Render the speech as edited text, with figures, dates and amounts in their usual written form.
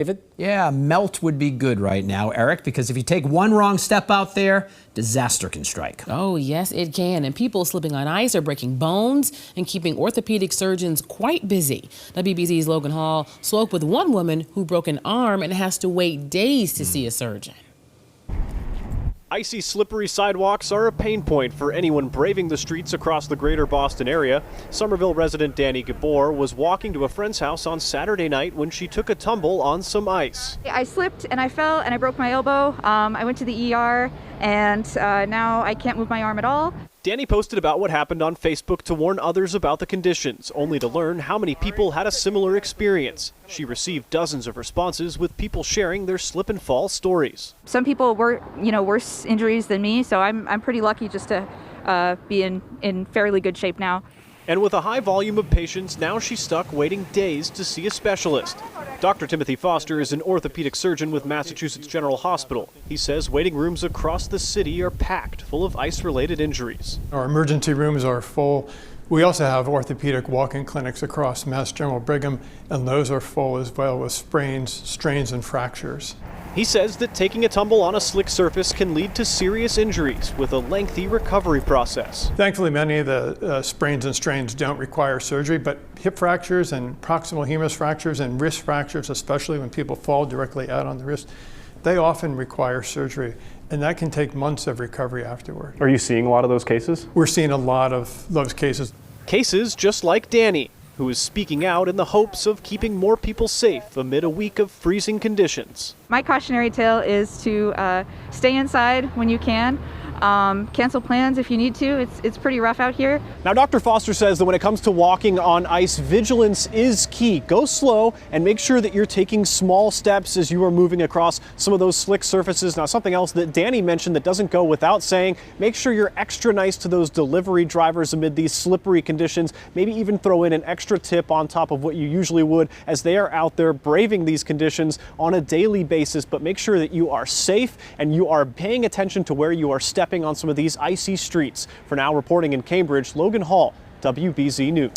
David? Yeah, melt would be good right now, Eric, because if you take one wrong step out there, disaster can strike. Oh, yes, it can. And people slipping on ice are breaking bones and keeping orthopedic surgeons quite busy. WBZ's Logan Hall spoke with one woman who broke an arm and has to wait days to see a surgeon. Icy, slippery sidewalks are a pain point for anyone braving the streets across the greater Boston area. Somerville resident Danny Gabor was walking to a friend's house on Saturday night when she took a tumble on some ice. I slipped and I fell and I broke my elbow. I went to the ER and now I can't move my arm at all. Danny posted about what happened on Facebook to warn others about the conditions, only to learn how many people had a similar experience. She received dozens of responses with people sharing their slip and fall stories. Some people were, worse injuries than me, so I'm pretty lucky just to be in fairly good shape now. And with a high volume of patients, now she's stuck waiting days to see a specialist. Dr. Timothy Foster is an orthopedic surgeon with Massachusetts General Hospital. He says waiting rooms across the city are packed full of ice-related injuries. Our emergency rooms are full. We also have orthopedic walk-in clinics across Mass General Brigham, and those are full as well with sprains, strains, and fractures. He says that taking a tumble on a slick surface can lead to serious injuries with a lengthy recovery process. Thankfully, many of the sprains and strains don't require surgery, but hip fractures and proximal humerus fractures and wrist fractures, especially when people fall directly out on the wrist, they often require surgery, and that can take months of recovery afterward. Are you seeing a lot of those cases? We're seeing a lot of those cases. Cases just like Danny, who is speaking out in the hopes of keeping more people safe amid a week of freezing conditions. My cautionary tale is to stay inside when you can. Cancel plans if you need to. It's pretty rough out here. Now, Dr. Foster says that when it comes to walking on ice, vigilance is key. Go slow and make sure that you're taking small steps as you are moving across some of those slick surfaces. Now, something else that Danny mentioned that doesn't go without saying, make sure you're extra nice to those delivery drivers amid these slippery conditions. Maybe even throw in an extra tip on top of what you usually would as they are out there braving these conditions on a daily basis. But make sure that you are safe and you are paying attention to where you are stepping on some of these icy streets. For now, reporting in Cambridge, Logan Hall, WBZ News.